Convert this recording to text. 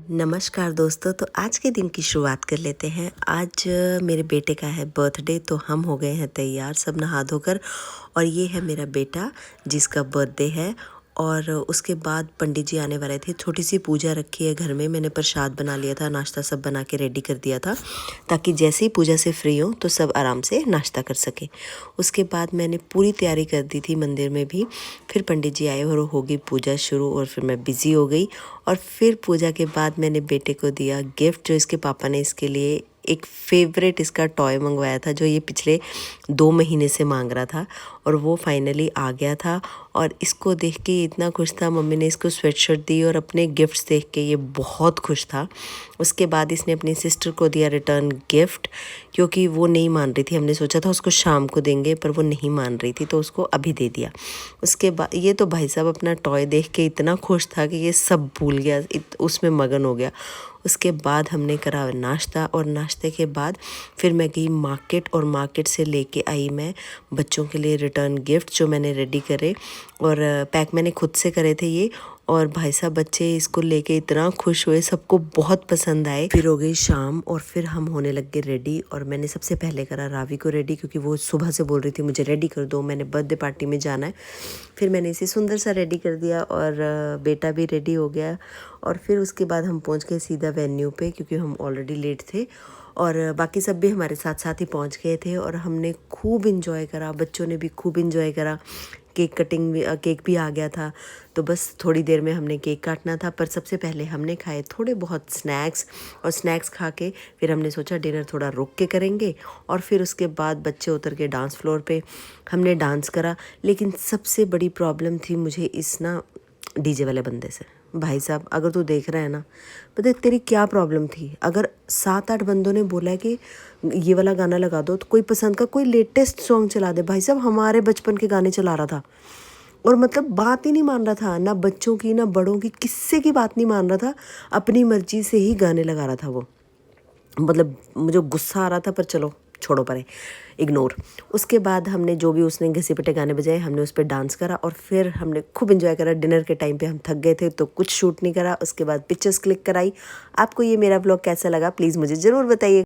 नमस्कार दोस्तों। तो आज के दिन की शुरुआत कर लेते हैं। आज मेरे बेटे का है बर्थडे, तो हम हो गए हैं तैयार सब नहा धोकर। और ये है मेरा बेटा जिसका बर्थडे है। और उसके बाद पंडित जी आने वाले थे। छोटी सी पूजा रखी है घर में। मैंने प्रसाद बना लिया था, नाश्ता सब बना के रेडी कर दिया था, ताकि जैसे ही पूजा से फ्री हो तो सब आराम से नाश्ता कर सके। उसके बाद मैंने पूरी तैयारी कर दी थी मंदिर में भी। फिर पंडित जी आए और हो गई पूजा शुरू, और फिर मैं बिज़ी हो गई। और फिर पूजा के बाद मैंने बेटे को दिया गिफ्ट, जो इसके पापा ने इसके लिए एक फेवरेट इसका टॉय मंगवाया था, जो ये पिछले 2 महीने से मांग रहा था, और वो फाइनली आ गया था। और इसको देख के इतना खुश था। मम्मी ने इसको स्वेटशर्ट दी और अपने गिफ्ट्स देख के ये बहुत खुश था। उसके बाद इसने अपनी सिस्टर को दिया रिटर्न गिफ्ट, क्योंकि वो नहीं मान रही थी। हमने सोचा था उसको शाम को देंगे, पर वो नहीं मान रही थी, तो उसको अभी दे दिया। उसके बाद ये तो भाई साहब अपना टॉय देख के इतना खुश था कि ये सब भूल गया, उसमें मगन हो गया। उसके बाद हमने करा नाश्ता, और नाश्ते के बाद फिर मैं गई मार्केट, और मार्केट से लेके आई मैं बच्चों के लिए रिटर्न गिफ्ट, जो मैंने रेडी करे। और पैक मैंने खुद से करे थे ये। और भाई साहब बच्चे इसको लेके इतना खुश हुए, सबको बहुत पसंद आए। फिर हो गई शाम, और फिर हम होने लग गए रेडी। और मैंने सबसे पहले करा रावी को रेडी, क्योंकि वो सुबह से बोल रही थी मुझे रेडी कर दो, मैंने बर्थडे पार्टी में जाना है। फिर मैंने इसे सुंदर सा रेडी कर दिया, और बेटा भी रेडी हो गया। और फिर उसके बाद हम पहुंच गए सीधा वेन्यू पे, क्योंकि हम ऑलरेडी लेट थे। और बाकी सब भी हमारे साथ साथ ही पहुंच गए थे, और हमने खूब इंजॉय करा। बच्चों ने भी खूब इंजॉय करा। केक कटिंग भी, केक भी आ गया था। तो बस थोड़ी देर में हमने केक काटना था, पर सबसे पहले हमने खाए थोड़े बहुत स्नैक्स। और स्नैक्स खा के फिर हमने सोचा डिनर थोड़ा रुक के करेंगे। और फिर उसके बाद बच्चे उतर के डांस फ्लोर पे हमने डांस करा। लेकिन सबसे बड़ी प्रॉब्लम थी मुझे इस डीजे वाले बंदे से। भाई साहब अगर तू देख रहा है ना, पता है तेरी क्या प्रॉब्लम थी। अगर 7-8 बंदों ने बोला है कि ये वाला गाना लगा दो, तो कोई पसंद का कोई लेटेस्ट सॉन्ग चला दे। भाई साहब हमारे बचपन के गाने चला रहा था, और मतलब बात ही नहीं मान रहा था, ना बच्चों की ना बड़ों की, किसी की बात नहीं मान रहा था। अपनी मर्जी से ही गाने लगा रहा था वो। मतलब मुझे गुस्सा आ रहा था, पर चलो छोड़ो परे, इग्नोर। उसके बाद हमने जो भी उसने घिसे पिटे गाने बजाए, हमने उस पर डांस करा। और फिर हमने खूब एंजॉय करा। डिनर के टाइम पे हम थक गए थे, तो कुछ शूट नहीं करा। उसके बाद पिक्चर्स क्लिक कराई। आपको ये मेरा व्लॉग कैसा लगा प्लीज़ मुझे ज़रूर बताइए।